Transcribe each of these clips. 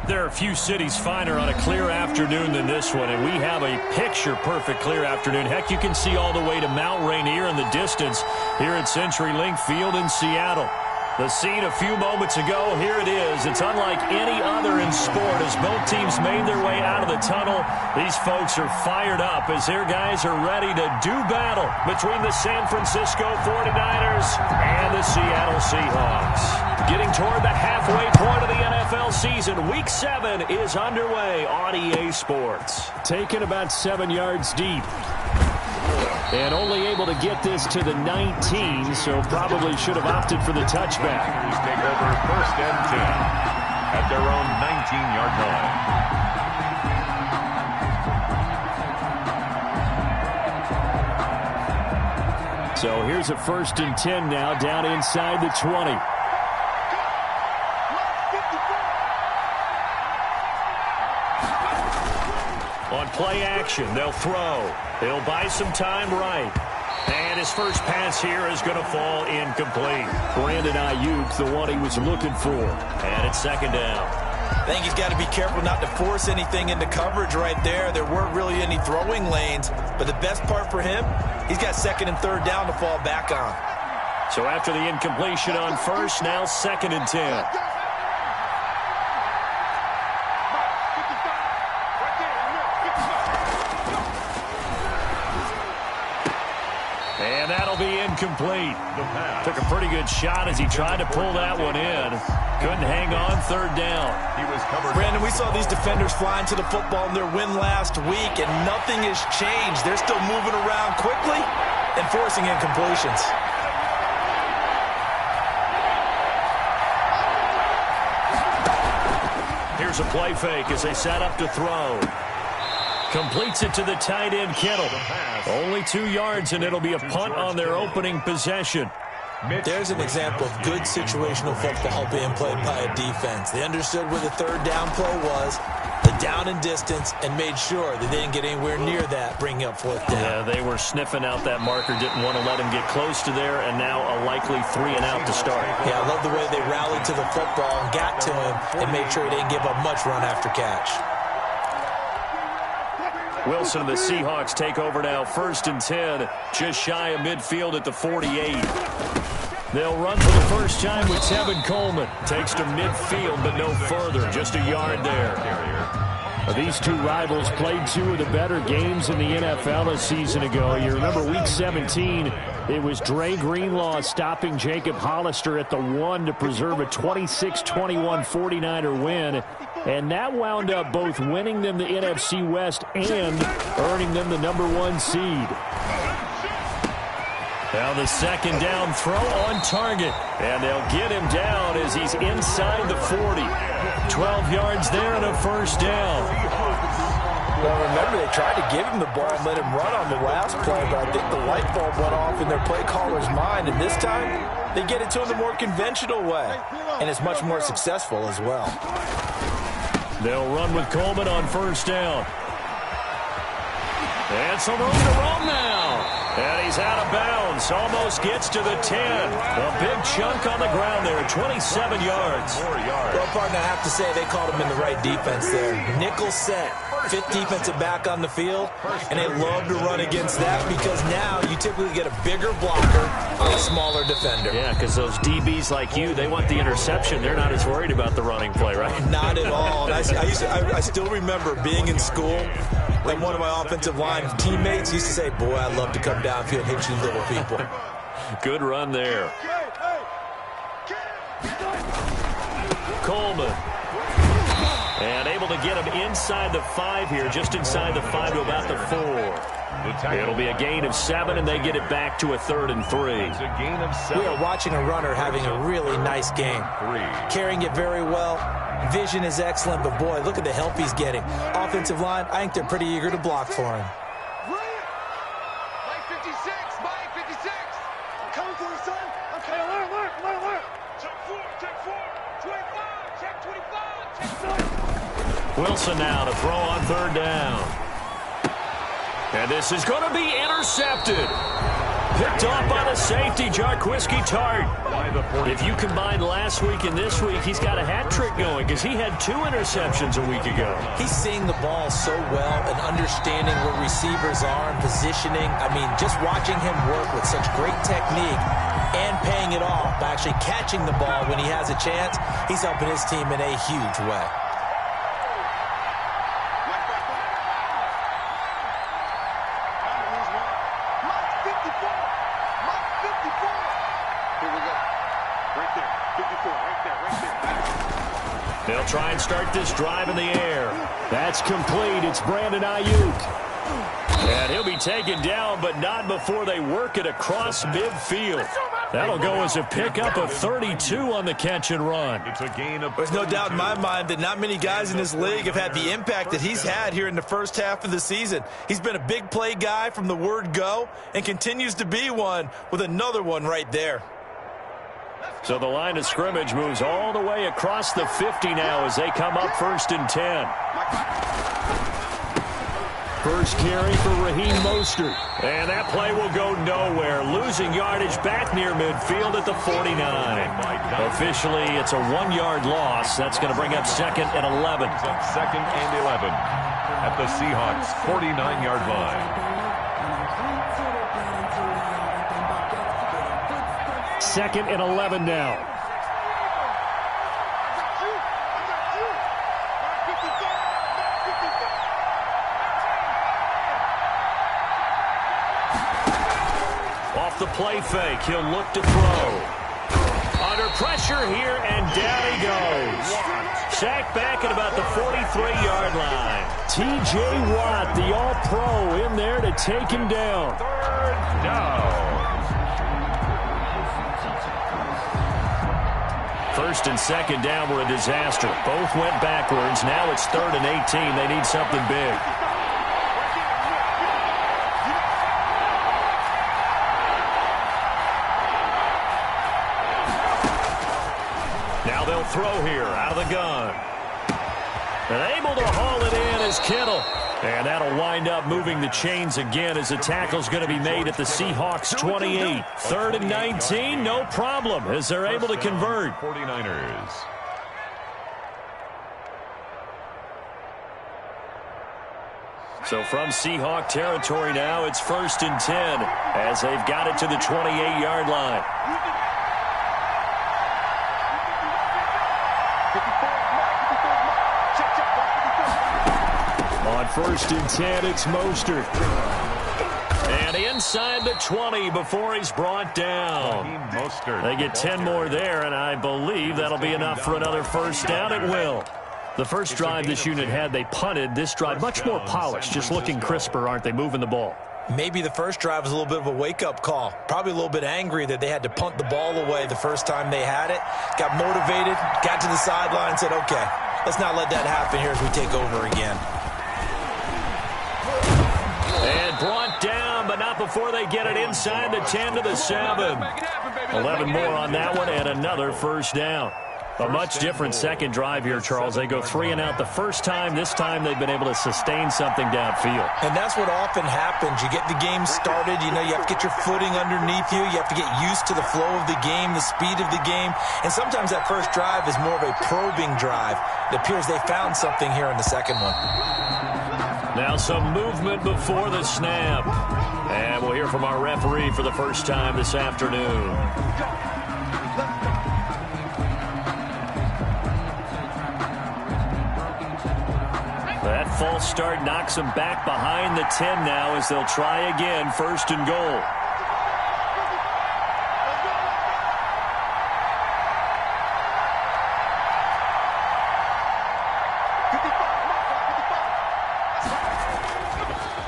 There are a few cities finer on a clear afternoon than this one, and we have a picture-perfect clear afternoon. Heck, you can see all the way to Mount Rainier in the distance here at CenturyLink Field in Seattle. The scene a few moments ago, here it is. It's unlike any other in sport. As both teams made their way out of the tunnel, these folks are fired up as their guys are ready to do battle between the San Francisco 49ers and the Seattle Seahawks. Getting toward the halfway point of the NFL season, Week 7 is underway on EA Sports. Taken about 7 yards deep. And only able to get this to the 19, so probably should have opted for the touchback. Take over 1st and 10 at their own 19-yard line. So here's a 1st and 10 now, down inside the 20. On play action, they'll throw. They'll buy some time right. And his first pass here is going to fall incomplete. Brandon Ayuk, the one he was looking for. And it's 2nd down. I think he's got to be careful not to force anything into coverage right there. There weren't really any throwing lanes. But the best part for him, he's got 2nd and 3rd down to fall back on. So after the incompletion on 1st, now 2nd and 10. And that'll be incomplete. Took a pretty good shot as he tried to pull that one in. Couldn't hang on 3rd down. He was covered. Brandon, we saw these defenders flying to the football in their win last week, and nothing has changed. They're still moving around quickly and forcing incompletions. Here's a play fake as they set up to throw. Completes it to the tight end, Kittle. Only 2 yards, and it'll be a punt on their opening possession. There's an example of good situational football being played by a defense. They understood where the 3rd down play was, the down and distance, and made sure that they didn't get anywhere near that, bringing up 4th down. Yeah, they were sniffing out that marker, didn't want to let him get close to there, and now a likely 3 and out to start. Yeah, I love the way they rallied to the football and got to him and made sure he didn't give up much run after catch. Wilson and the Seahawks take over now, 1st and 10, just shy of midfield at the 48. They'll run for the first time with Tevin Coleman. Takes to midfield, but no further, just a yard there. These two rivals played 2 of the better games in the NFL a season ago. You remember Week 17, it was Dre Greenlaw stopping Jacob Hollister at the 1 to preserve a 26-21 49er win. And that wound up both winning them the NFC West and earning them the #1 seed. Now the 2nd down throw on target. And they'll get him down as he's inside the 40. 12 yards there and a 1st down. Well, remember, they tried to give him the ball and let him run on the last play, but I think the light bulb went off in their play caller's mind. And this time, they get it to him the more conventional way. And it's much more successful as well. They'll run with Coleman on 1st down. And some room to roam now. And he's out of bounds. Almost gets to the 10. A big chunk on the ground there, 27 yards. Well, partner, I have to say they called him in the right defense there. Nickel set. 5th defensive back on the field. And they love to run against that because now you typically get a bigger blocker on a smaller defender. Yeah, because those DBs like you, they want the interception. They're not as worried about the running play, right? Not at all. And I still remember being in school, and one of my offensive line teammates used to say, boy, I'd love to come downfield and hit you little people. Good run there. Coleman. And able to get him inside the 5 here, just inside the 5 to about the 4. It'll be a gain of 7, and they get it back to a 3rd and 3. It's a gain of 7. We are watching a runner having a really nice game. Carrying it very well. Vision is excellent, but boy, look at the help he's getting. Offensive line, I think they're pretty eager to block for him. Mike 56, Mike 56. I'm coming for you, son. Okay, alert. Check 4, 25, check 25, check 9. Wilson now to throw on 3rd down. And this is going to be intercepted. Picked off by the safety, Jarquiski Tart. If you combine last week and this week, he's got a hat trick going because he had 2 interceptions a week ago. He's seeing the ball so well and understanding where receivers are and positioning. I mean, just watching him work with such great technique and paying it off by actually catching the ball when he has a chance, he's helping his team in a huge way. They'll try and start this drive in the air. That's complete. It's Brandon Ayuk. And he'll be taken down, but not before they work it across midfield. That'll go as a pickup of 32 on the catch and run. There's no doubt in my mind that not many guys in this league have had the impact that he's had here in the first half of the season. He's been a big play guy from the word go and continues to be one with another one right there. So the line of scrimmage moves all the way across the 50 now as they come up 1st and 10. First carry for Raheem Mostert. And that play will go nowhere. Losing yardage back near midfield at the 49. Officially, it's a 1-yard loss. That's going to bring up 2nd and 11. 2nd and 11 at the Seahawks 49-yard line. 2nd and 11 now. Off the play fake, he'll look to throw. Under pressure here, and down he goes. Sacked back at about the 43-yard line. T.J. Watt, the All-Pro, in there to take him down. 3rd down. 1st and 2nd down were a disaster. Both went backwards. Now it's 3rd and 18. They need something big. Now they'll throw here out of the gun. And able to haul it in is Kittle. And that'll wind up moving the chains again as the tackle's going to be made at the Seahawks 28. 3rd and 19, no problem as they're able to convert. 49ers. So from Seahawk territory now, it's 1st and 10 as they've got it to the 28-yard line. On 1st and 10, it's Mostert. And inside the 20 before he's brought down. They get 10 more there, and I believe that'll be enough for another 1st down. It will. The first drive this unit had, they punted. This drive, much more polished, just looking crisper, aren't they, moving the ball? Maybe the first drive was a little bit of a wake-up call. Probably a little bit angry that they had to punt the ball away the first time they had it. Got motivated, got to the sideline, and said, okay, let's not let that happen here as we take over again. And brought down, but not before they get it inside the 10 to the 7. 11 more on that one, and another 1st down. A much different second drive here, Charles. They go 3 and out the first time. This time they've been able to sustain something downfield. And that's what often happens. You get the game started. You know, you have to get your footing underneath you. You have to get used to the flow of the game, the speed of the game. And sometimes that first drive is more of a probing drive. It appears they found something here in the second one. Now some movement before the snap. And we'll hear from our referee for the first time this afternoon. That false start knocks them back behind the 10 now as they'll try again, 1st and goal.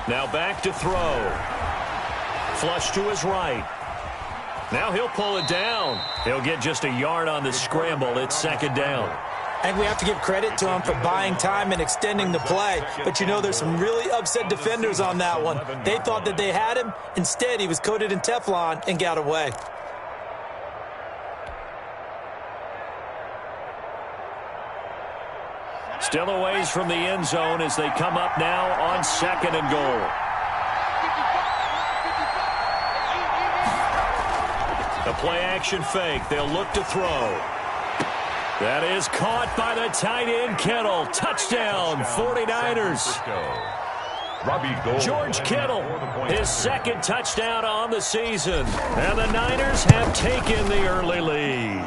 Now back to throw. Flush to his right. Now he'll pull it down. He'll get just a yard on the scramble. It's 2nd down. And we have to give credit to him for buying time and extending the play. But you know, there's some really upset defenders on that one. They thought that they had him. Instead, he was coated in Teflon and got away. Still a ways from the end zone as they come up now on 2nd and goal. The play-action fake. They'll look to throw. That is caught by the tight end, Kittle. Touchdown, 49ers. George Kittle, his second touchdown on the season. And the Niners have taken the early lead.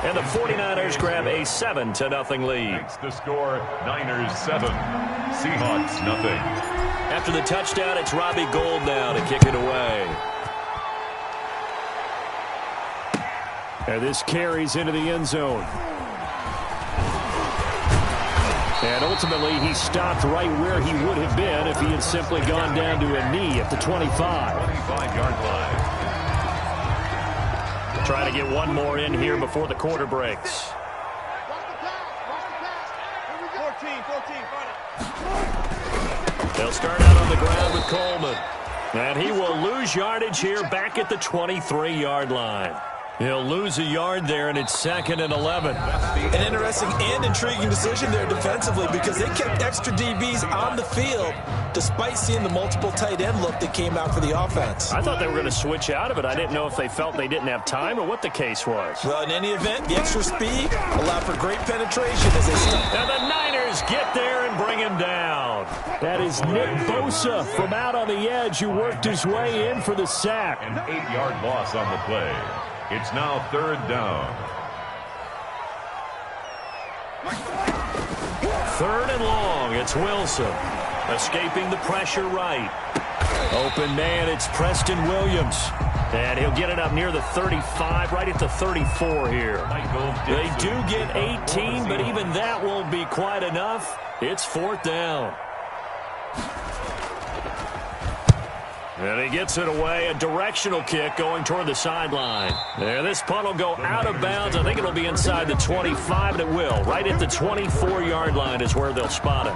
And the 49ers grab a 7-0 lead. Makes the score Niners 7, Seahawks 0. After the touchdown, it's Robbie Gould now to kick it away. And this carries into the end zone. And ultimately, he stopped right where he would have been if he had simply gone down to a knee at the 25. 25-yard line. Trying to get one more in here before the quarter breaks. 14. They'll start out on the ground with Coleman. And he will lose yardage here back at the 23-yard line. He'll lose a yard there, and it's 2nd and 11. An interesting and intriguing decision there defensively because they kept extra DBs on the field despite seeing the multiple tight end look that came out for the offense. I thought they were going to switch out of it. I didn't know if they felt they didn't have time or what the case was. Well, in any event, the extra speed allowed for great penetration as they stuck. And the Niners get there and bring him down. That is Nick Bosa from out on the edge who worked his way in for the sack. An 8-yard loss on the play. It's now 3rd down. 3rd and long. It's Wilson. Escaping the pressure right. Open man, it's Preston Williams. And he'll get it up near the 35, right at the 34 here. They do get 18, but even that won't be quite enough. It's 4th down. And he gets it away, a directional kick going toward the sideline. There, this punt will go out of bounds. I think it'll be inside the 25, and it will. Right at the 24-yard line is where they'll spot it.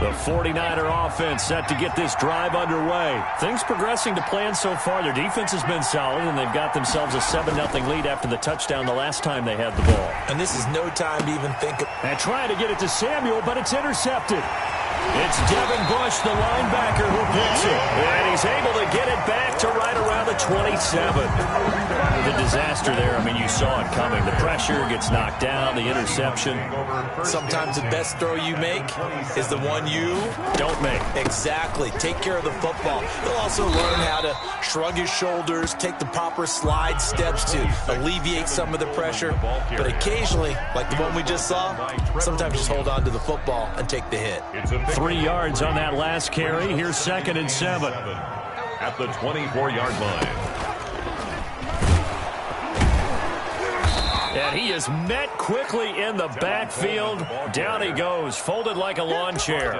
The 49er offense set to get this drive underway. Things progressing to plan so far. Their defense has been solid, and they've got themselves a 7-0 lead after the touchdown the last time they had the ball. And this is no time to even think of... And trying to get it to Samuel, but it's intercepted. It's Devin Bush, the linebacker, who picks it. And he's able to get it back to right around the 27. The disaster there, I mean, you saw it coming. The pressure gets knocked down, the interception. Sometimes the best throw you make is the one you don't make. Exactly. Take care of the football. He'll also learn how to shrug his shoulders, take the proper slide steps to alleviate some of the pressure. But occasionally, like the one we just saw, sometimes just hold on to the football and take the hit. 3 yards on that last carry. Here's 2nd and 7. At the 24-yard line. And he is met quickly in the backfield. Down he goes, folded like a lawn chair.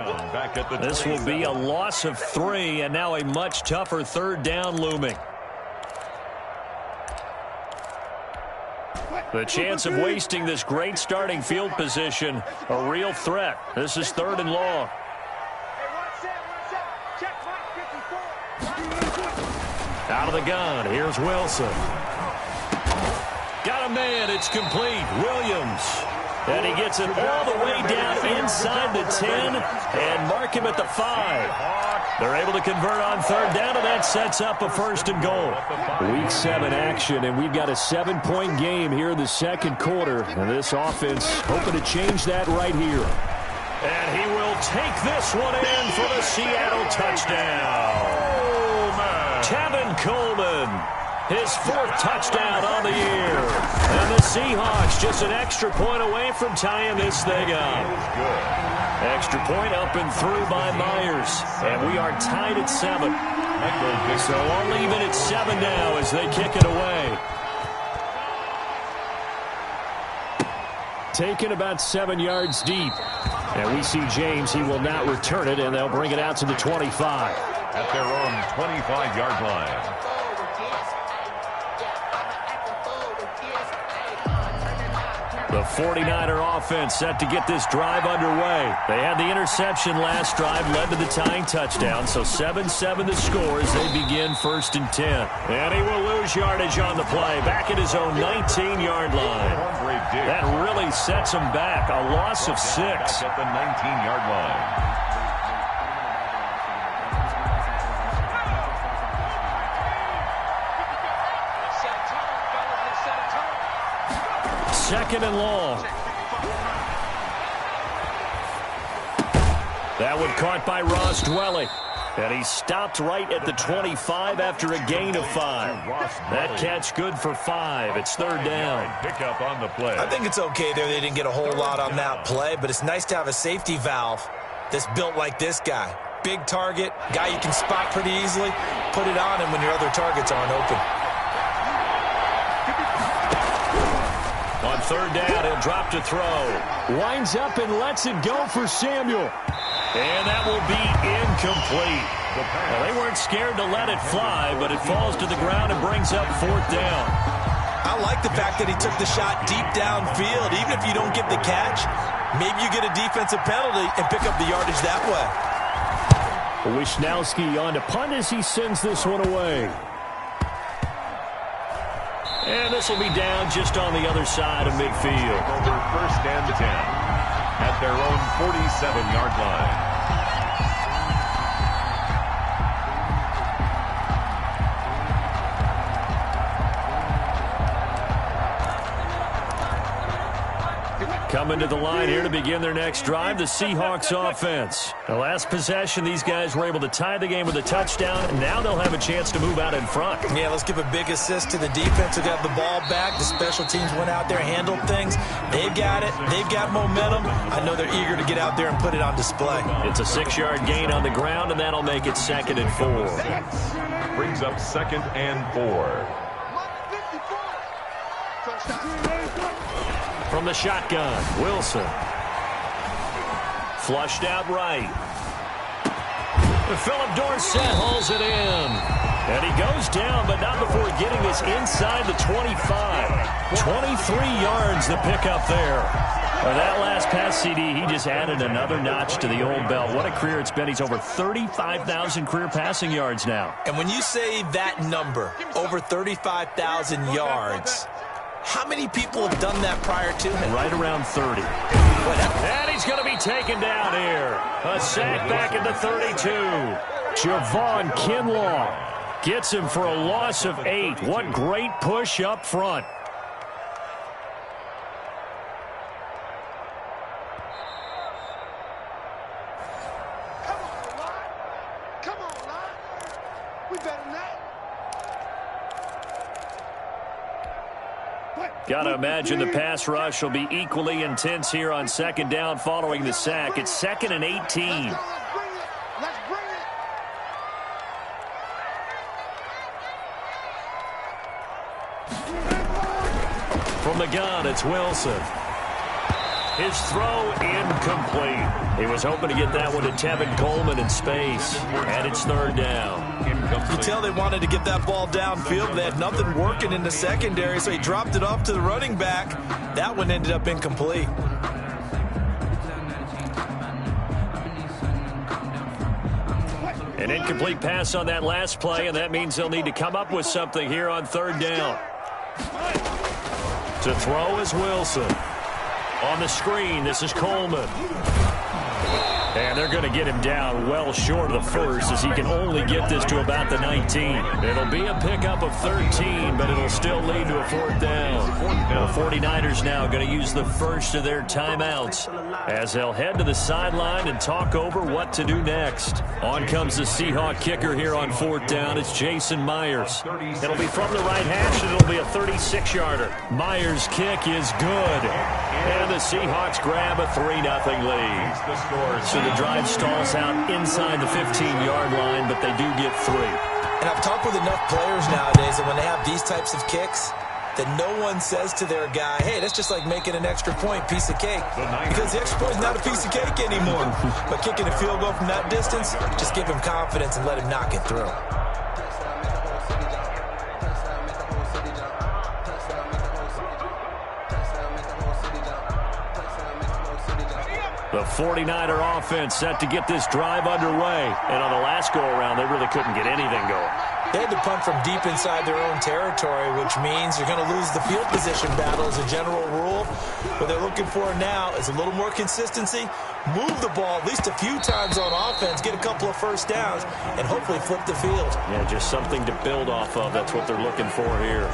This will be a loss of 3, and now a much tougher 3rd down looming. The chance of wasting this great starting field position, a real threat. This is 3rd and long. Out of the gun, here's Wilson. Got a man, it's complete. Williams. And he gets it all the way down inside the 10 and mark him at the 5. They're able to convert on 3rd down, and that sets up a 1st and goal. Week 7 action, and we've got a 7-point game here in the 2nd quarter. And this offense hoping to change that right here. And he will take this one in for the Seattle touchdown. Tevin Coleman, his 4th touchdown on the year. And the Seahawks just an extra point away from tying this thing up. Extra point up and through by Myers. And we are tied at 7. So only even at 7 now as they kick it away. Taken about 7 yards deep. And we see James, he will not return it, and they'll bring it out to the 25. At their own 25-yard line. The 49er offense set to get this drive underway. They had the interception last drive, led to the tying touchdown, so 7-7 the score as they begin 1st and 10. And he will lose yardage on the play, back at his own 19-yard line. That really sets them back. A loss of 6. Back at the 19-yard line. Second and long. That one caught by Ross Dwelly. And he stopped right at the 25 after a gain of 5. That catch good for 5. It's third down. Pick up on the play. I think it's okay there. They didn't get a whole lot on that play, but it's nice to have a safety valve that's built like this guy. Big target, guy you can spot pretty easily. Put it on him when your other targets aren't open. On third down, he'll drop to throw. Winds up and lets it go for Samuel. And that will be incomplete. Well, they weren't scared to let it fly, but it falls to the ground and brings up fourth down. I like the fact that he took the shot deep downfield. Even if you don't get the catch, maybe you get a defensive penalty and pick up the yardage that way. Wisnowski on to punt as he sends this one away. And this will be down just on the other side of midfield. Over first and 10 at their own 47-yard line. Coming to the line here to begin their next drive, the Seahawks offense. The last possession, these guys were able to tie the game with a touchdown, and now they'll have a chance to move out in front. Yeah, let's give a big assist to the defense who got the ball back. The special teams went out there, handled things. They've got it. They've got momentum. I know they're eager to get out there and put it on display. It's a 6-yard gain on the ground, and that'll make it 2nd and 4. Brings up 2nd and 4. From the shotgun, Wilson. Flushed out right. Philip Dorsett hauls it in. And he goes down, but not before getting this inside the 25. 23 yards the pickup there. That last pass, CD, he just added another notch to the old belt. What a career it's been. He's over 35,000 career passing yards now. And when you say that number, over 35,000 yards, how many people have done that prior to him? Right around 30. And he's going to be taken down here. A sack back at the 32. Javon Kinlaw gets him for a loss of 8. What great push up front. Come on, lad. We better than that. Got to imagine the pass rush will be equally intense here on 2nd down following the sack. It's 2nd and 18. Let's bring it. Let's bring it. From the gun, it's Wilson. His throw incomplete. He was hoping to get that one to Tevin Coleman in space. And it's 3rd down. You tell they wanted to get that ball downfield, but they had nothing working in the secondary, so he dropped it off to the running back. That one ended up incomplete. An incomplete pass on that last play, and that means they'll need to come up with something here on 3rd down. To throw is Wilson. On the screen, this is Coleman. And they're going to get him down well short of the first as he can only get this to about the 19. It'll be a pickup of 13, but it'll still lead to a 4th down. The 49ers now going to use the first of their timeouts as they'll head to the sideline and talk over what to do next. On comes the Seahawk kicker here on 4th down. It's Jason Myers. It'll be from the right hash, and it'll be a 36-yarder. Myers' kick is good. And the Seahawks grab a 3-0 lead. So the drive stalls out inside the 15-yard line, but they do get 3. And I've talked with enough players nowadays that when they have these types of kicks, that no one says to their guy, hey, that's just like making an extra point, piece of cake. Because the extra point is not a piece of cake anymore. But kicking a field goal from that distance, just give him confidence and let him knock it through. The 49er offense set to get this drive underway. And on the last go-around, they really couldn't get anything going. They had to punt from deep inside their own territory, which means you're going to lose the field position battle as a general rule. What they're looking for now is a little more consistency, move the ball at least a few times on offense, get a couple of first downs, and hopefully flip the field. Yeah, just something to build off of. That's what they're looking for here.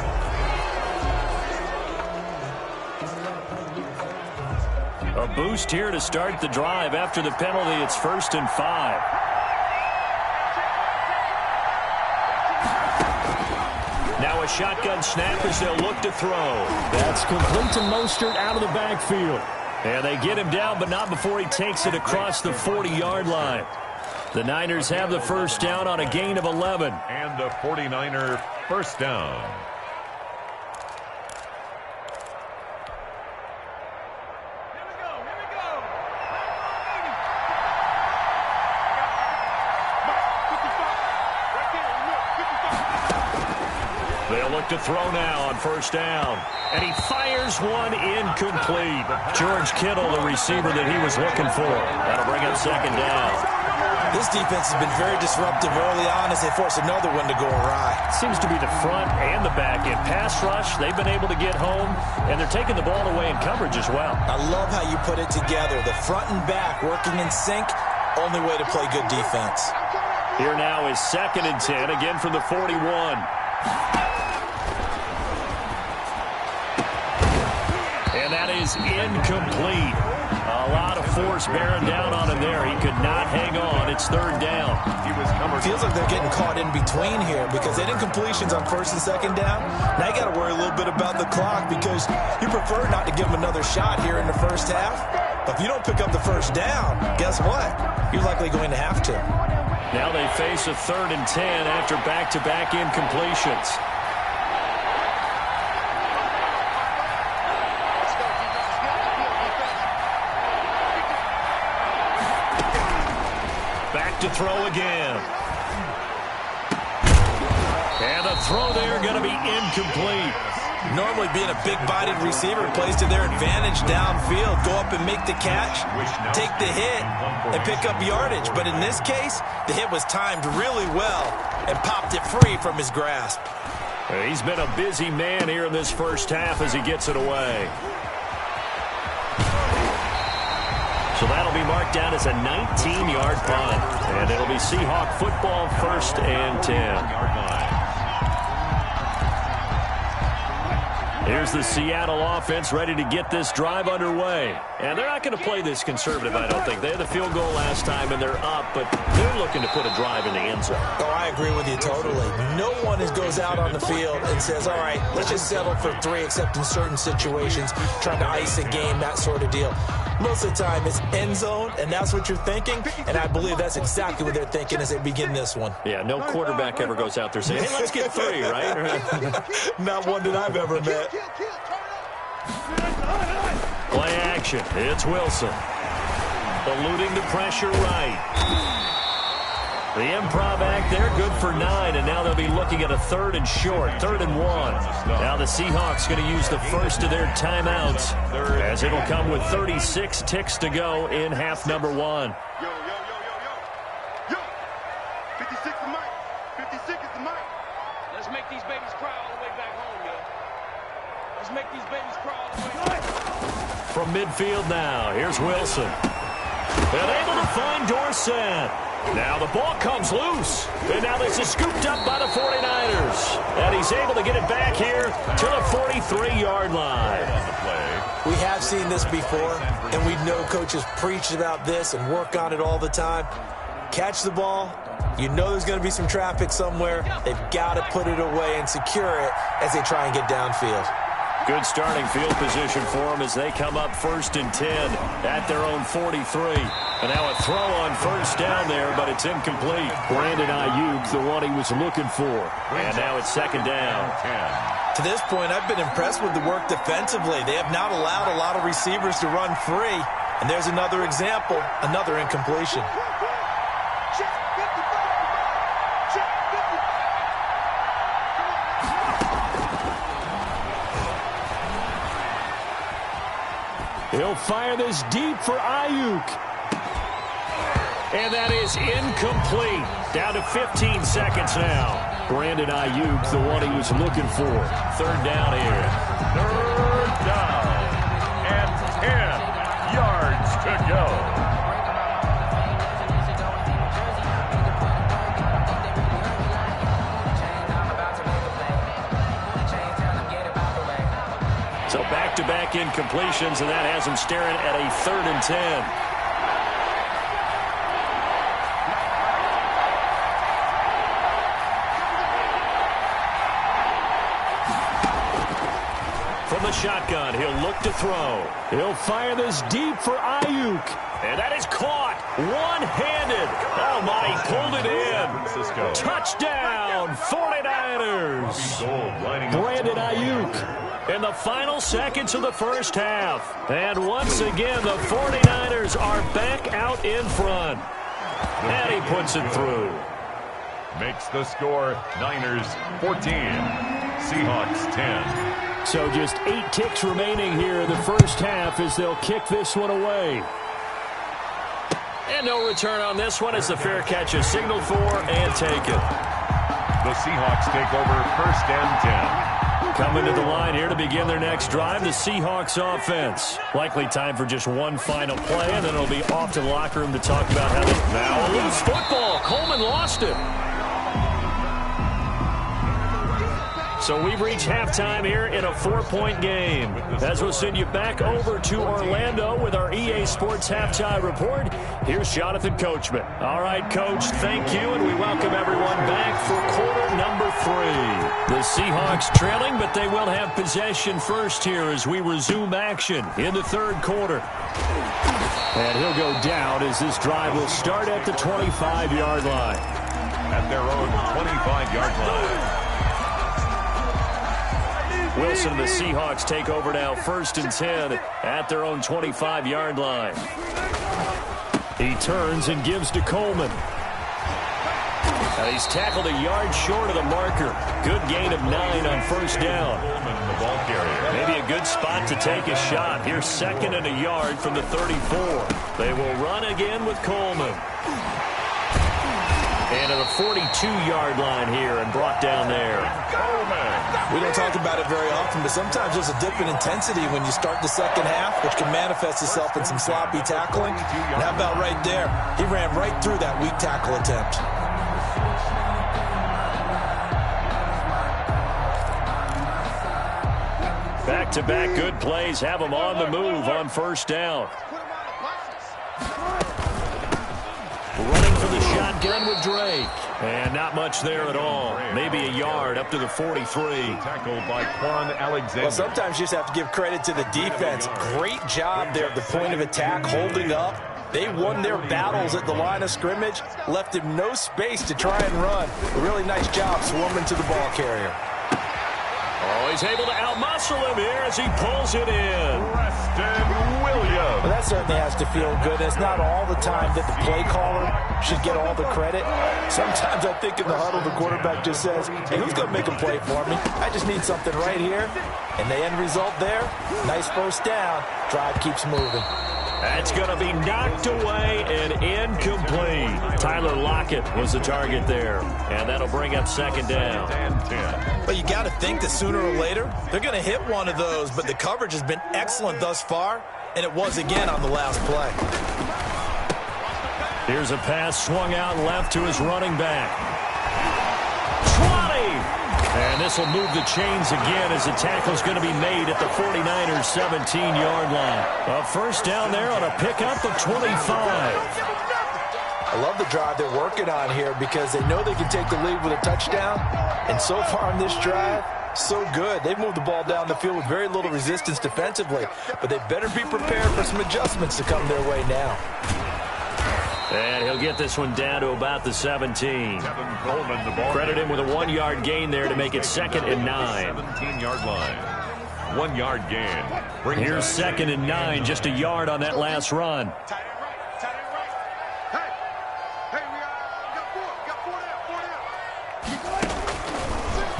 A boost here to start the drive. After the penalty, it's 1st and 5. Now a shotgun snap as they'll look to throw. That's complete to Mostert out of the backfield. And they get him down, but not before he takes it across the 40-yard line. The Niners have the first down on a gain of 11. And the 49er first down. They'll look to throw now on first down. And he fires one incomplete. George Kittle, the receiver that he was looking for. That'll bring up second down. This defense has been very disruptive early on as they force another one to go awry. Seems to be the front and the back end. Pass rush, they've been able to get home, and they're taking the ball away in coverage as well. I love how you put it together. The front and back working in sync, only way to play good defense. Here now is 2nd and 10, again from the 41. And that is incomplete. A lot of force bearing down on him there. He could not hang on. It's 3rd down. Feels like they're getting caught in between here because they didn't completions on 1st and 2nd down. Now you got to worry a little bit about the clock because you prefer not to give them another shot here in the first half. But if you don't pick up the first down, guess what? You're likely going to have to. Now they face a 3rd and 10 after back-to-back incompletions. To throw again. And the throw there going to be incomplete. Normally being a big-bodied receiver plays to their advantage downfield. Go up and make the catch, take the hit, and pick up yardage. But in this case, the hit was timed really well and popped it free from his grasp. He's been a busy man here in this first half as he gets it away. So that'll be marked down as a 19-yard punt. And it'll be Seahawk football, 1st and 10. Here's the Seattle offense ready to get this drive underway. And they're not going to play this conservative, I don't think. They had the field goal last time, and they're up, but they're looking to put a drive in the end zone. Oh, I agree with you totally. No one goes out on the field and says, all right, let's just settle for 3, except in certain situations, trying to ice a game, that sort of deal. Most of the time, it's end zone, and that's what you're thinking, and I believe that's exactly what they're thinking as they begin this one. Yeah, no quarterback ever goes out there saying, hey, let's get 3, right? Not one that I've ever met. Play action. It's Wilson. Eluding the pressure right. The improv act there, good for 9, and now they'll be looking at a 3rd and short, 3rd and 1. Now the Seahawks going to use the first of their timeouts as it'll come with 36 ticks to go in half number 1. Yo. 56 is Mike. 56 is Mike. Let's make these babies cry all the way back home, yo. Let's make these babies cry all the way back home. From midfield now, here's Wilson. They're able to find Dorsett. Now the ball comes loose. And now this is scooped up by the 49ers. And he's able to get it back here to the 43-yard line. We have seen this before, and we know coaches preach about this and work on it all the time. Catch the ball. You know there's going to be some traffic somewhere. They've got to put it away and secure it as they try and get downfield. Good starting field position for them as they come up 1st and 10 at their own 43. And now a throw on first down there, but it's incomplete. Brandon Ayuk, the one he was looking for. And now it's 2nd down. To this point, I've been impressed with the work defensively. They have not allowed a lot of receivers to run free. And there's another example, another incompletion. He'll fire this deep for Ayuk. And that is incomplete. Down to 15 seconds now. Brandon Ayuk, the one he was looking for. Third down here. Third down. And 10 yards to go. So back-to-back incompletions, and that has him staring at a 3rd and 10. From the shotgun, he'll look to throw. He'll fire this deep for Ayuk. And that is caught. One-handed. Oh, my, he pulled it in. Touchdown, 49ers. Brandon Ayuk in the final seconds of the first half. And once again, the 49ers are back out in front. And he puts it through. Makes the score Niners 14, Seahawks 10. So just 8 ticks remaining here in the first half as they'll kick this one away. And no return on this one as the fair catch is signaled for and taken. The Seahawks take over 1st and 10. Coming to the line here to begin their next drive, the Seahawks offense. Likely time for just one final play, and then it'll be off to the locker room to talk about how they... Now a loose football. Coleman lost it. So we've reached halftime here in a 4-point game. As we'll send you back over to Orlando with our EA Sports Halftime Report, here's Jonathan Coachman. All right, Coach, thank you, and we welcome everyone back for quarter number 3. The Seahawks trailing, but they will have possession first here as we resume action in the 3rd quarter. And he'll go down as this drive will start at the 25-yard line. At their own 25-yard line. Wilson and the Seahawks take over now 1st and 10 at their own 25-yard line. He turns and gives to Coleman. Now he's tackled a yard short of the marker. Good gain of 9 on 1st down. Coleman, the ball carrier. Maybe a good spot to take a shot. Here's 2nd and a yard from the 34. They will run again with Coleman. And to the 42-yard line here and brought down there. We don't talk about it very often, but sometimes there's a dip in intensity when you start the second half, which can manifest itself in some sloppy tackling. And how about right there? He ran right through that weak tackle attempt. Back-to-back good plays have them on the move on 1st down. Running for the shotgun with Drake. And not much there at all. Maybe a yard up to the 43. Tackled by Quan Alexander. Well, sometimes you just have to give credit to the defense. Great job there at the point of attack, holding up. They won their battles at the line of scrimmage, left him no space to try and run. A really nice job swarming to the ball carrier. Oh, he's able to outmuscle him here as he pulls it in. Preston Williams. Well, that certainly has to feel good. It's not all the time that the play caller should get all the credit. Sometimes I think in the huddle, the quarterback just says, hey, who's going to make a play for me? I just need something right here. And the end result there, nice 1st down. Drive keeps moving. That's going to be knocked away and incomplete. Tyler Lockett was the target there. And that'll bring up 2nd down. But you got to think that sooner or later, they're going to hit one of those. But the coverage has been excellent thus far. And it was again on the last play. Here's a pass swung out left to his running back. 20! And this will move the chains again as the tackle's going to be made at the 49ers' 17-yard line. A 1st down there on a pickup of 25. I love the drive they're working on here because they know they can take the lead with a touchdown. And so far on this drive, so good. They've moved the ball down the field with very little resistance defensively. But they better be prepared for some adjustments to come their way now. And he'll get this one down to about the 17. Coleman, the ball Credit him with a 1-yard gain there to make it 2nd and 9. 17-yard line. 1-yard gain. Here's 2nd and 9, just a yard on that last run.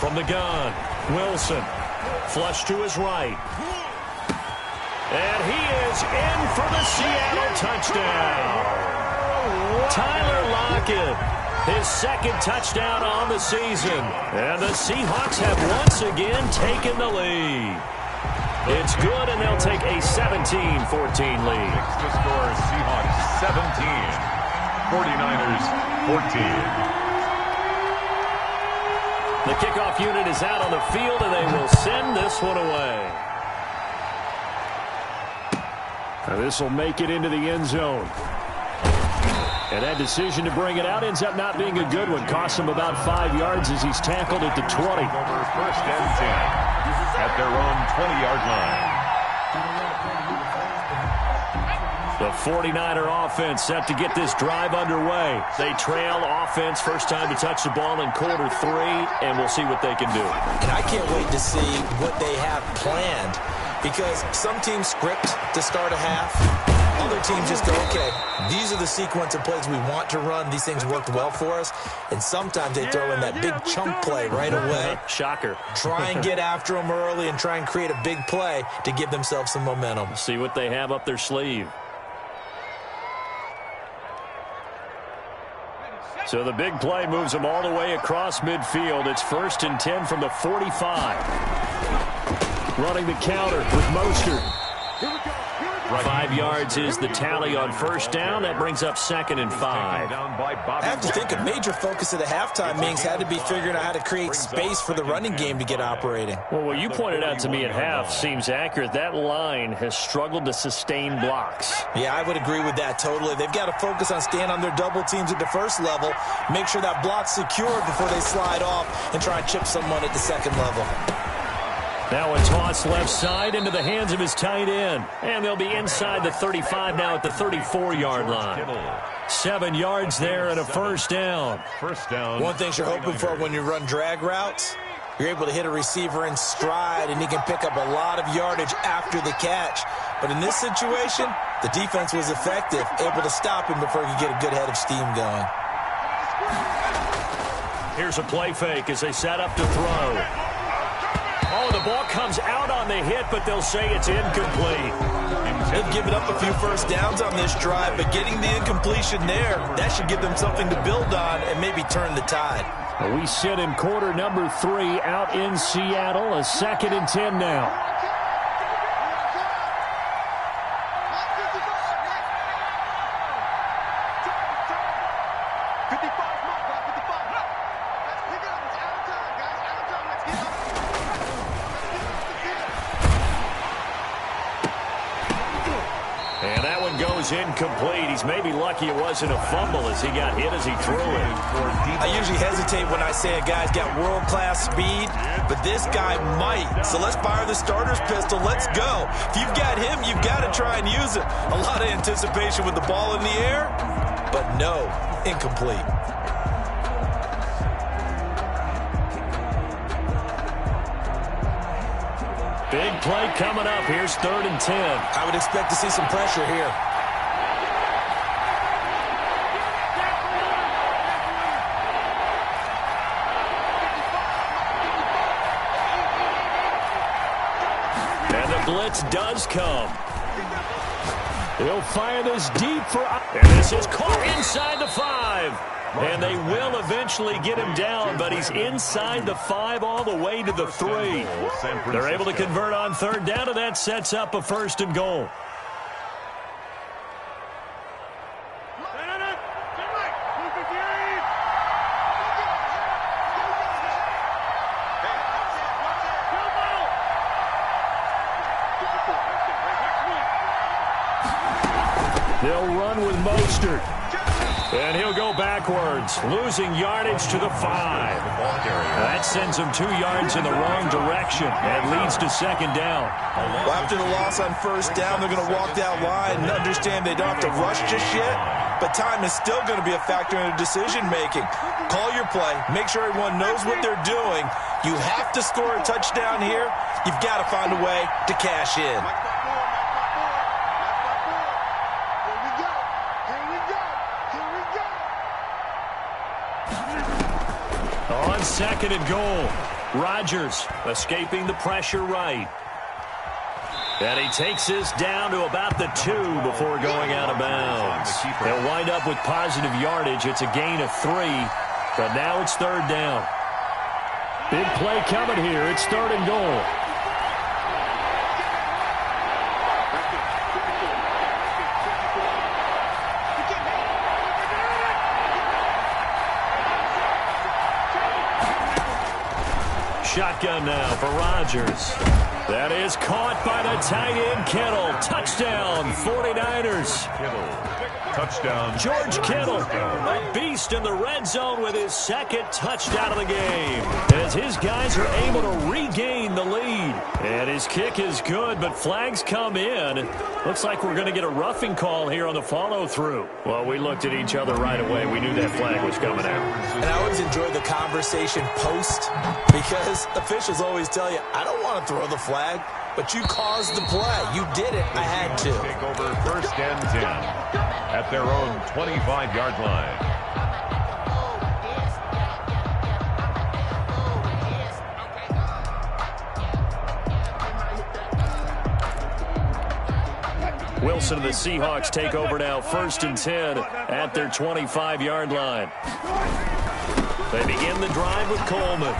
From the gun, Wilson. Flush to his right. And he is in for the Seattle touchdown. Tyler Lockett His second touchdown on the season. And the Seahawks have once again taken the lead. It's good, and they'll take a 17-14 lead. Next to score, Seahawks 17, 49ers 14. The kickoff unit is out on the field, and they will send this one away. Now this will make it into the end zone. And that decision to bring it out ends up not being a good one. Costs him about 5 yards as he's tackled at the 20. Over first and 10 at their own 20-yard line. The 49er offense set to get this drive underway. They trail offense first time to touch the ball in quarter 3, and we'll see what they can do. And I can't wait to see what they have planned, because some teams script to start a half. Other teams just go, okay, these are the sequence of plays we want to run. These things worked well for us. And sometimes they throw in that big chunk play right away. Shocker. Try and get after them early and try and create a big play to give themselves some momentum. See what they have up their sleeve. So the big play moves them all the way across midfield. It's 1st and 10 from the 45. Running the counter with Mostert. 5 yards is the tally on first down. That brings up 2nd and 5. I have to think a major focus of the halftime meetings had to be figuring out how to create space for the running game to get operating. Well, what you pointed out to me at half seems accurate. That line has struggled to sustain blocks. Yeah, I would agree with that totally. They've got to focus on staying on their double teams at the first level, make sure that block's secured before they slide off and try and chip someone at the second level. Now a toss left side into the hands of his tight end. And they'll be inside the 35 now at the 34-yard line. 7 yards there and a first down. First down. One thing you're hoping for when you run drag routes, you're able to hit a receiver in stride, and he can pick up a lot of yardage after the catch. But in this situation, the defense was effective, able to stop him before he could get a good head of steam going. Here's a play fake as they set up to throw. Oh, the ball comes out on the hit, but they'll say it's incomplete. They've given up a few first downs on this drive, but getting the incompletion there, that should give them something to build on and maybe turn the tide. We sit in quarter number 3 out in Seattle. A 2nd and 10 now. Incomplete. He's maybe lucky it wasn't a fumble as he got hit as he threw it. I usually hesitate when I say a guy's got world-class speed, but this guy might. So let's fire the starter's pistol. Let's go. If you've got him, you've got to try and use it. A lot of anticipation with the ball in the air, but no, incomplete. Big play coming up. Here's 3rd and 10. I would expect to see some pressure here. And the blitz does come. He'll fire this deep for... And this is caught inside the 5. And they will eventually get him down, but he's inside the 5 all the way to the 3. They're able to convert on 3rd down, and that sets up a 1st and goal. They'll run with Mostert. And he'll go backwards, losing yardage to the 5. That sends him 2 yards in the wrong direction and leads to 2nd down. Well, after the loss on 1st down, they're going to walk that line and understand they don't have to rush just yet, but time is still going to be a factor in their decision-making. Call your play. Make sure everyone knows what they're doing. You have to score a touchdown here. You've got to find a way to cash in. On 2nd and goal, Rodgers escaping the pressure right. And he takes this down to about the 2 before going out of bounds. They'll wind up with positive yardage. It's a gain of 3, but now it's 3rd down. Big play coming here. It's 3rd and goal. Shotgun now for Rodgers. That is caught by the tight end, Kittle. Touchdown, 49ers. Touchdown. George Kittle, a beast in the red zone with his 2nd touchdown of the game. As his guys are able to regain the lead. And his kick is good, but flags come in. Looks like we're going to get a roughing call here on the follow-through. Well, we looked at each other right away. We knew that flag was coming out. And I always enjoy the conversation post because officials always tell you, I don't want to throw the flag, but you caused the play. You did it. I had to. Take over 1st and 10 at their own 25-yard line. Wilson and the Seahawks take over now, 1st and 10 at their 25-yard line. They begin the drive with Coleman.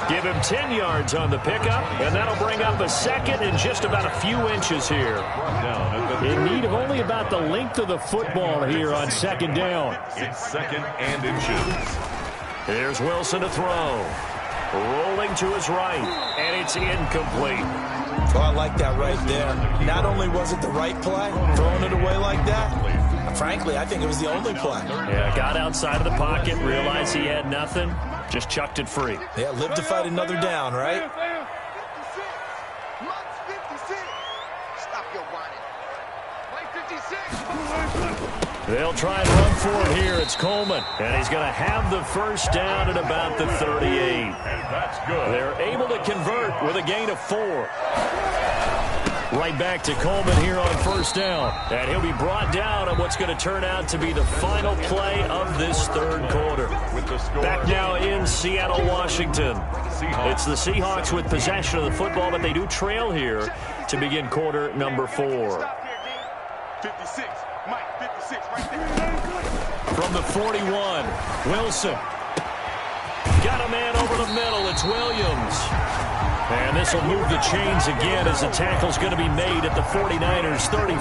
Give him 10 yards on the pickup, and that'll bring up a 2nd and just about a few inches here. In need of only about the length of the football here on 2nd down. It's 2nd and inches. Here's Wilson to throw. Rolling to his right, and it's incomplete. Oh, I like that right there. Not only was it the right play, throwing it away like that, frankly, I think it was the only play. Yeah, got outside of the pocket, realized he had nothing, just chucked it free. Yeah, live to fight another down, right? 56. Stop your whining. Play 56. They'll try and run for it here. It's Coleman, and he's going to have the 1st down at about the 38. And that's good. They're able to convert with a gain of 4. Right back to Coleman here on 1st down. And he'll be brought down on what's going to turn out to be the final play of this 3rd quarter. Back now in Seattle, Washington. It's the Seahawks with possession of the football, but they do trail here to begin quarter number 4. 56. Mike, 56 right there. From the 41, Wilson. Got a man over the middle. It's Williams. And this will move the chains again as the tackle's going to be made at the 49ers 35.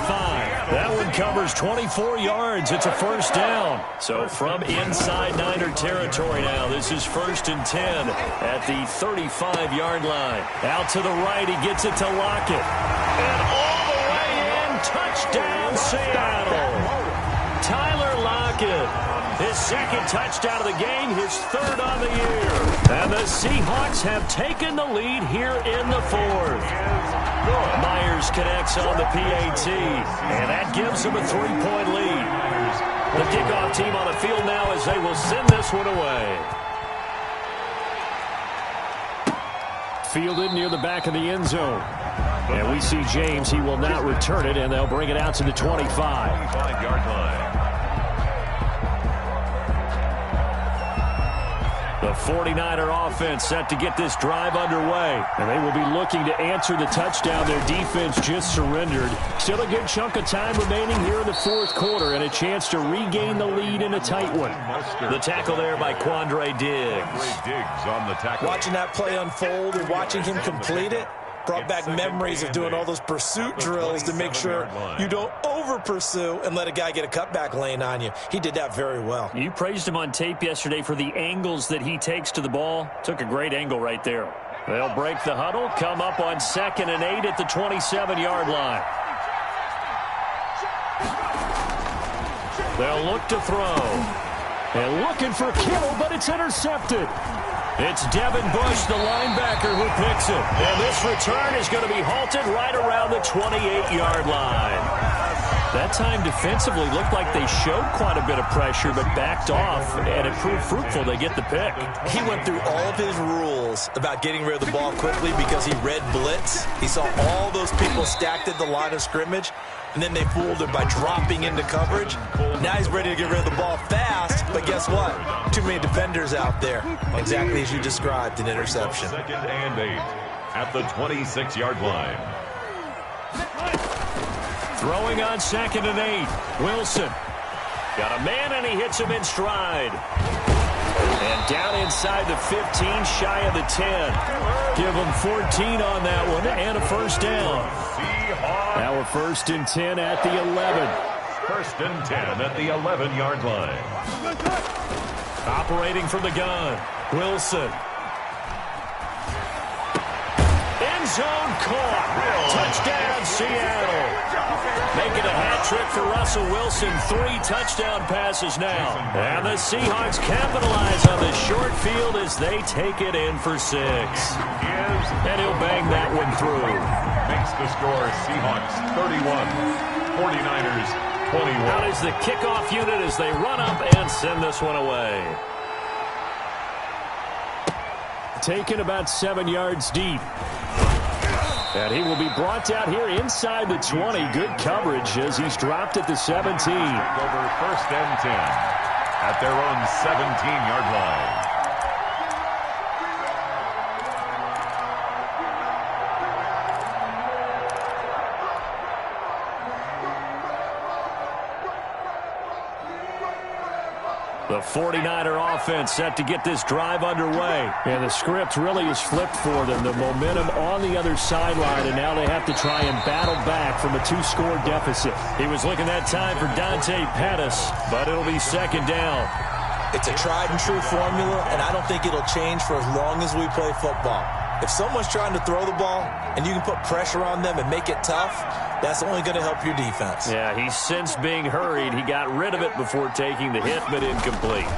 That one covers 24 yards. It's a 1st down. So from inside Niner territory now, this is 1st and 10 at the 35-yard line. Out to the right, he gets it to Lockett. And all the way in, touchdown Seattle. Tyler Lockett. His 2nd touchdown of the game, his 3rd on the year. And the Seahawks have taken the lead here in the 4th. Myers connects on the PAT, and that gives them a 3-point lead. The kickoff team on the field now as they will send this one away. Fielded near the back of the end zone. And we see James. He will not return it, and they'll bring it out to the 25. 25-yard line. The 49er offense set to get this drive underway. And they will be looking to answer the touchdown their defense just surrendered. Still a good chunk of time remaining here in the 4th quarter and a chance to regain the lead in a tight one. The tackle there by Quandre Diggs. On the tackle. Watching that play unfold and watching him complete it brought back memories of doing all those pursuit drills to make sure you don't over-pursue and let a guy get a cutback lane on you. He did that very well. You praised him on tape yesterday for the angles that he takes to the ball. Took a great angle right there. They'll break the huddle, come up on 2nd and 8 at the 27-yard line. They'll look to throw. And looking for Kittle, but it's intercepted. It's Devin Bush, the linebacker, who picks it. And this return is going to be halted right around the 28-yard line. That time defensively looked like they showed quite a bit of pressure but backed off, and it proved fruitful. They get the pick. He went through all of his rules about getting rid of the ball quickly because he read blitz. He saw all those people stacked at the line of scrimmage, and then they fooled him by dropping into coverage. Now he's ready to get rid of the ball fast, but guess what? Too many defenders out there. Exactly as you described, an interception. 2nd and 8. at the 26-yard line. Throwing on 2nd and 8. Wilson. Got a man, and he hits him in stride. And down inside the 15, shy of the 10. Give him 14 on that one, and a first down. Now we're 1st and 10 at the 11. 1st and 10 at the 11-yard line. Operating from the gun. Wilson. End zone caught. Touchdown, Seattle. Making a hat trick for Russell Wilson. 3 touchdown passes now. And the Seahawks capitalize on this short field as they take it in for 6. And he'll bang that one through. Makes the score Seahawks 31, 49ers 21. Out is the kickoff unit as they run up and send this one away. Taken about 7 yards deep. And he will be brought down here inside the 20. Good coverage as he's dropped at the 17. Over 1st and 10 at their own 17-yard line. The 49er offense set to get this drive underway. And the script really is flipped for them. The momentum on the other sideline, and now they have to try and battle back from a 2-score deficit. He was looking that time for Dante Pettis, but it'll be 2nd down. It's a tried-and-true formula, and I don't think it'll change for as long as we play football. If someone's trying to throw the ball and you can put pressure on them and make it tough, that's only going to help your defense. Yeah, he's since being hurried. He got rid of it before taking the hit, but incomplete.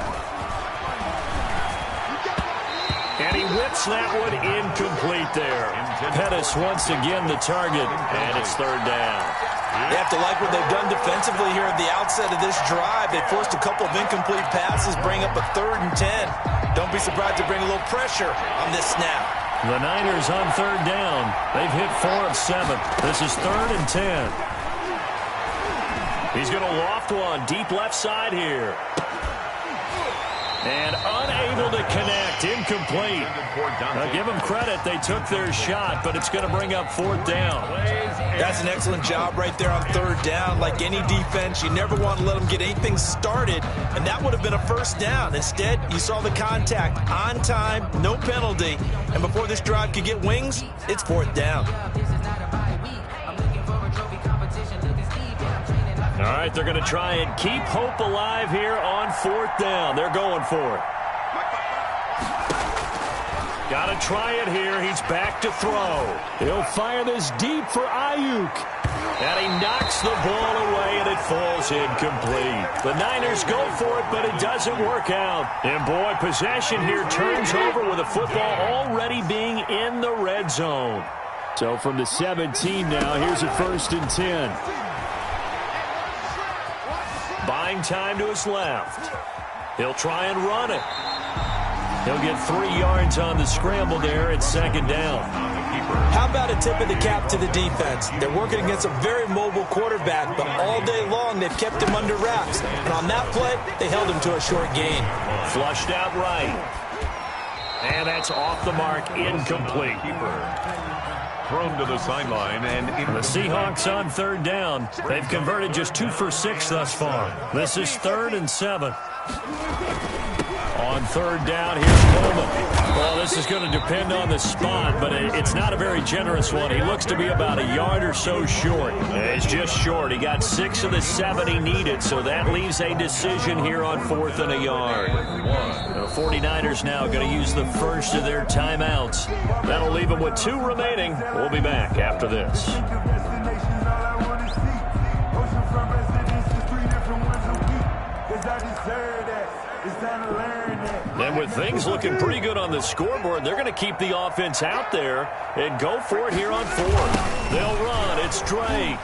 And he whips that one incomplete there. Pettis once again the target, and it's 3rd down. You have to like what they've done defensively here at the outset of this drive. They forced a couple of incomplete passes, bring up a 3rd and 10. Don't be surprised to bring a little pressure on this snap. The Niners on 3rd down. They've hit 4 of 7. This is 3rd and 10. He's going to loft one deep left side here. And unable to connect. Incomplete. Now give them credit. They took their shot, but it's going to bring up 4th down. That's an excellent job right there on 3rd down. Like any defense, you never want to let them get anything started, and that would have been a 1st down. Instead, you saw the contact on time, no penalty, and before this drive could get wings, it's 4th down. All right, they're going to try and keep hope alive here on 4th down. They're going for it. Got to try it here. He's back to throw. He'll fire this deep for Ayuk. And he knocks the ball away, and it falls incomplete. The Niners go for it, but it doesn't work out. And, boy, possession here turns over with the football already being in the red zone. So from the 17 now, here's a 1st and 10. Buying time to his left. He'll try and run it. He'll get 3 yards on the scramble there at 2nd down. How about a tip of the cap to the defense? They're working against a very mobile quarterback, but all day long they've kept him under wraps. And on that play, they held him to a short gain. Flushed out right. And that's off the mark, incomplete. Thrown to the sideline, and the Seahawks on 3rd down. They've converted just 2 for 6 thus far. This is 3rd and 7. On 3rd down, here's Coleman. Well, this is going to depend on the spot, but it's not a very generous one. He looks to be about a yard or so short. He's just short. He got 6 of the 7 he needed, so that leaves a decision here on 4th and a yard. The 49ers now going to use the first of their timeouts. That'll leave them with 2 remaining. We'll be back after this. And with things looking pretty good on the scoreboard, they're going to keep the offense out there and go for it here on 4th. They'll run. It's Drake.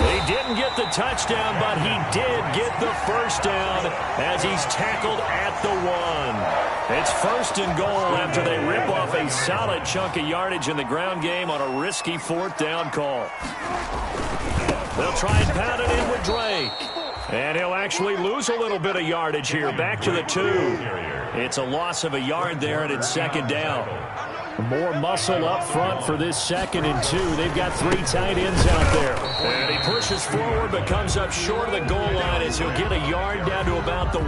He didn't get the touchdown, but he did get the first down as he's tackled at the 1. It's 1st and goal after they rip off a solid chunk of yardage in the ground game on a risky 4th down call. They'll try and pound it in with Drake. And he'll actually lose a little bit of yardage here. Back to the 2. It's a loss of a yard there, and it's second down. More muscle up front for this 2nd and 2. They've got 3 tight ends out there. And he pushes forward but comes up short of the goal line as he'll get a yard down to about the 1.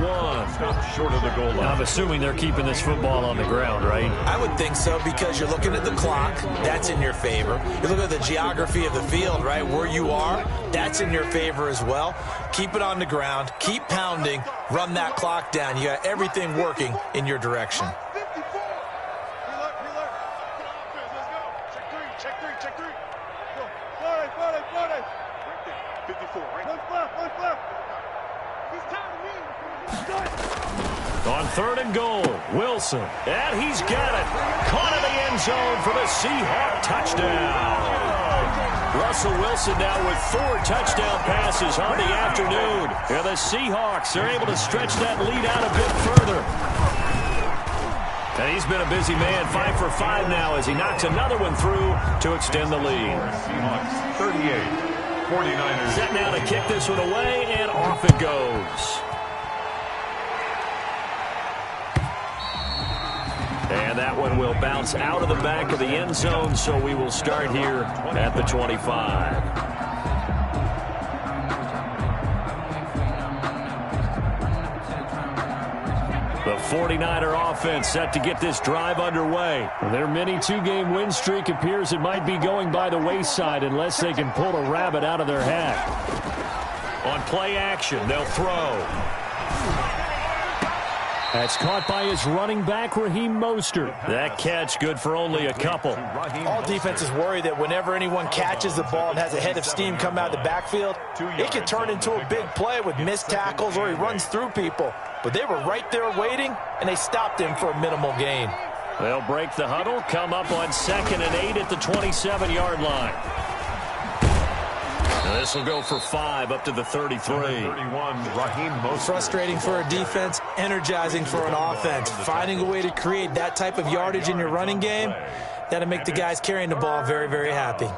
Short of the goal line. I'm assuming they're keeping this football on the ground, right? I would think so, because you're looking at the clock. That's in your favor. You look at the geography of the field, right? Where you are, that's in your favor as well. Keep it on the ground. Keep pounding. Run that clock down. You got everything working in your direction. On 3rd and goal, Wilson. And he's got it. Caught in the end zone for the Seahawks touchdown. Russell Wilson now with 4 touchdown passes on the afternoon. And the Seahawks are able to stretch that lead out a bit further. And he's been a busy man, 5 for 5 now as he knocks another one through to extend the lead. Seahawks 38, 49ers. Set now to kick this one away, and off it goes. And that one will bounce out of the back of the end zone, so we will start here at the 25. The 49er offense set to get this drive underway. Their mini 2-game win streak appears it might be going by the wayside unless they can pull a rabbit out of their hat. On play action, they'll throw. That's caught by his running back, Raheem Mostert. That catch good for only a couple. All defenses worry that whenever anyone catches the ball and has a head of steam come out of the backfield, it can turn into a big play with missed tackles or he runs through people. But they were right there waiting, and they stopped him for a minimal gain. They'll break the huddle, come up on 2nd and 8 at the 27-yard line. This will go for 5 up to the 33. 31, Raheem Mostert. Frustrating for a defense, energizing for an offense. Finding a way to create that type of yardage in your running game, that'll make the guys carrying the ball very, very happy.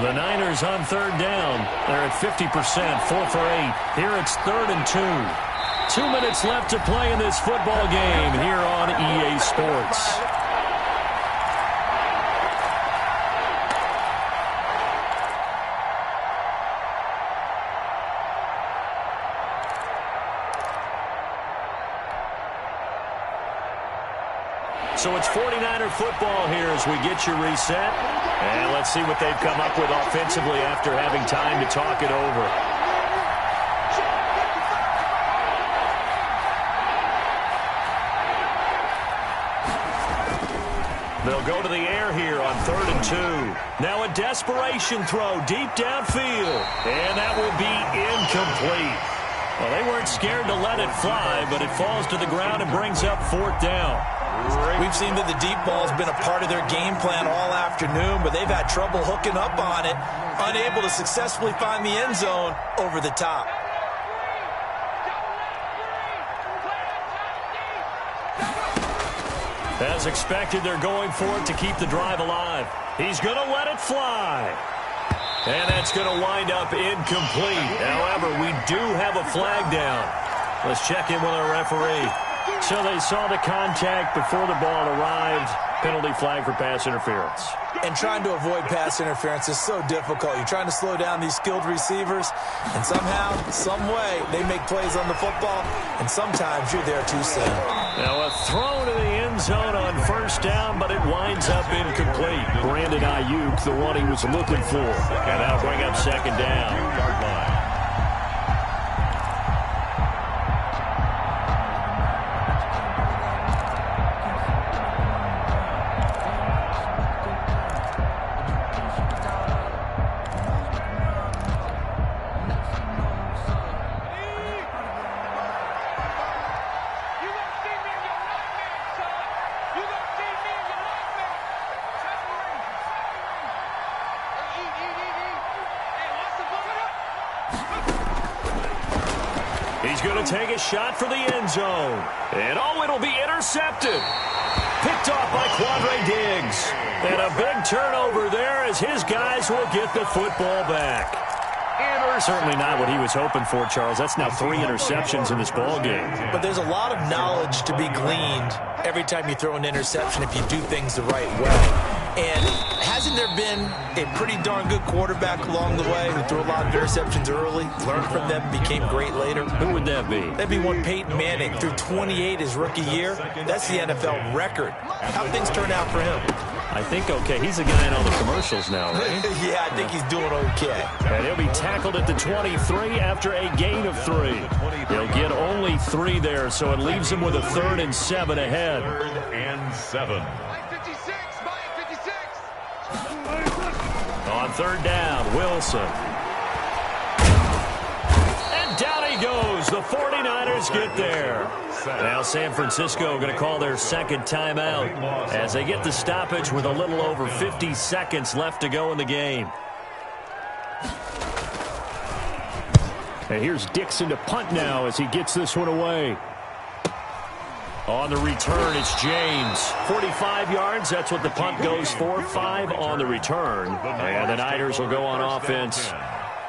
The Niners on 3rd down. They're at 50%, 4 for 8. Here it's 3rd and 2. 2 minutes left to play in this football game here on EA Sports. So it's 49er football here as we get you reset. And let's see what they've come up with offensively after having time to talk it over. They'll go to the air here on 3rd and 2. Now a desperation throw deep downfield. And that will be incomplete. Well, they weren't scared to let it fly, but it falls to the ground and brings up 4th down. We've seen that the deep ball has been a part of their game plan all afternoon, but they've had trouble hooking up on it, unable to successfully find the end zone over the top. As expected, they're going for it to keep the drive alive. He's going to let it fly. And that's going to wind up incomplete. However, we do have a flag down. Let's check in with our referee. So they saw the contact before the ball arrived. Penalty flag for pass interference. And trying to avoid pass interference is so difficult. You're trying to slow down these skilled receivers, and somehow, some way, they make plays on the football, and sometimes you're there too soon. Now a throw to the end zone on 1st down, but it winds up incomplete. Brandon Ayuk, the one he was looking for. And that'll bring up 2nd down. Yard line. He's going to take a shot for the end zone. And oh, it'll be intercepted. Picked off by Quandre Diggs. And a big turnover there as his guys will get the football back. Certainly not what he was hoping for, Charles. That's now 3 interceptions in this ball game. But there's a lot of knowledge to be gleaned every time you throw an interception if you do things the right way. And hasn't there been a pretty darn good quarterback along the way who threw a lot of interceptions early, learned from them, became great later? Who would that be? That'd be one Peyton Manning. Threw 28 his rookie year. That's the NFL record. How things turn out for him? I think okay. He's a guy in all the commercials now, right? Yeah, I think he's doing okay. And he'll be tackled at the 23 after a gain of 3. He'll get only 3 there, so it leaves him with a 3rd and 7 ahead. 3rd and 7. On 3rd down, Wilson. And down he goes. The 49ers get there. Now San Francisco going to call their 2nd timeout as they get the stoppage with a little over 50 seconds left to go in the game. And here's Dixon to punt now as he gets this one away. On the return, it's James. 45 yards, that's what the punt goes for. 5 on the return. And the Niners will go on offense.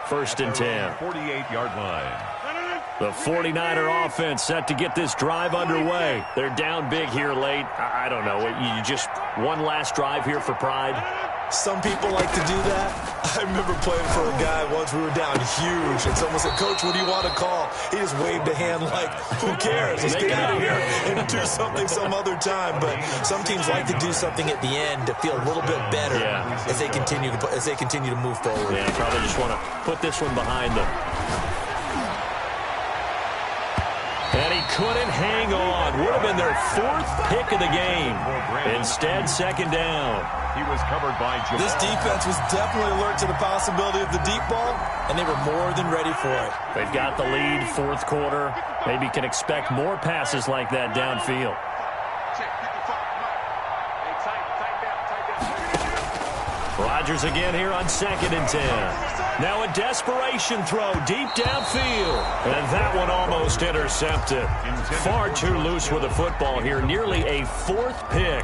1st and 10. 48-yard line. The 49er offense set to get this drive underway. They're down big here late. I don't know. You just one last drive here for pride? Some people like to do that. I remember playing for a guy once. We were down huge, and someone said, "Coach, what do you want to call?" He just waved a hand like, "Who cares? Let's get out of here and do something some other time." But some teams like to do something at the end to feel a little bit better as they continue to move forward. Yeah, probably just want to put this one behind them. And he couldn't hang on. Would have been their 4th pick of the game. Instead, 2nd down. He was covered by Jamal. This defense was definitely alert to the possibility of the deep ball, and they were more than ready for it. They've got the lead, 4th quarter. Maybe can expect more passes like that downfield. Rodgers again here on 2nd and 10. Now a desperation throw deep downfield. And that one almost intercepted. Far too loose with the football here. Nearly a 4th pick.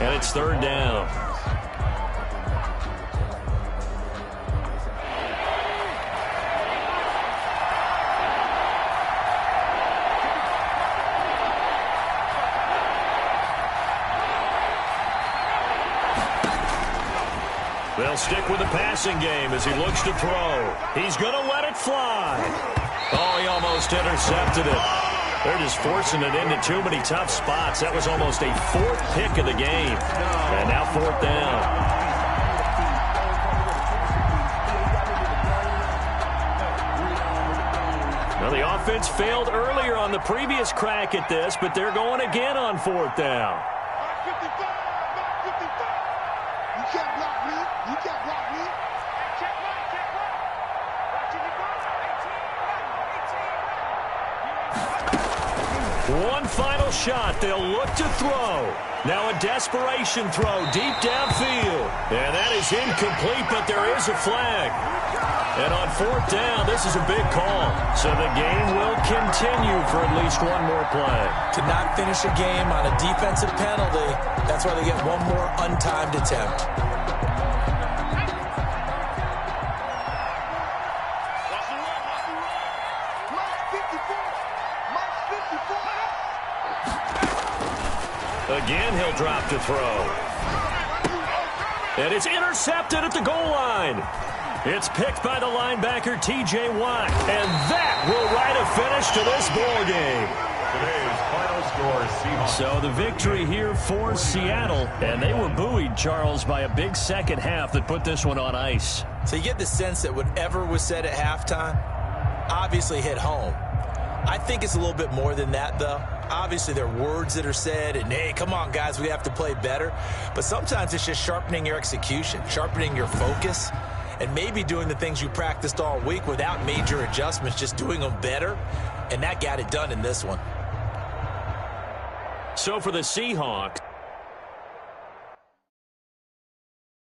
And it's 3rd down. They'll stick with the passing game as he looks to throw. He's going to let it fly. Oh, he almost intercepted it. They're just forcing it into too many tough spots. That was almost a 4th pick of the game. And now 4th down. Well, the offense failed earlier on the previous crack at this, but they're going again on 4th down. One final shot. They'll look to throw. Now a desperation throw deep downfield. And that is incomplete, but there is a flag. And on 4th down, this is a big call. So the game will continue for at least one more play. To not finish a game on a defensive penalty, that's why they get one more untimed attempt. Again, he'll drop to throw. And it's intercepted at the goal line. It's picked by the linebacker, T.J. Watt. And that will write a finish to this ball game. Today's final score, Seahawks. So the victory here for Seattle. And they were buoyed, Charles, by a big second half that put this one on ice. So you get the sense that whatever was said at halftime obviously hit home. I think it's a little bit more than that, though. Obviously, there are words that are said, and, hey, come on, guys, we have to play better. But sometimes it's just sharpening your execution, sharpening your focus, and maybe doing the things you practiced all week without major adjustments, just doing them better. And that got it done in this one. So for the Seahawks,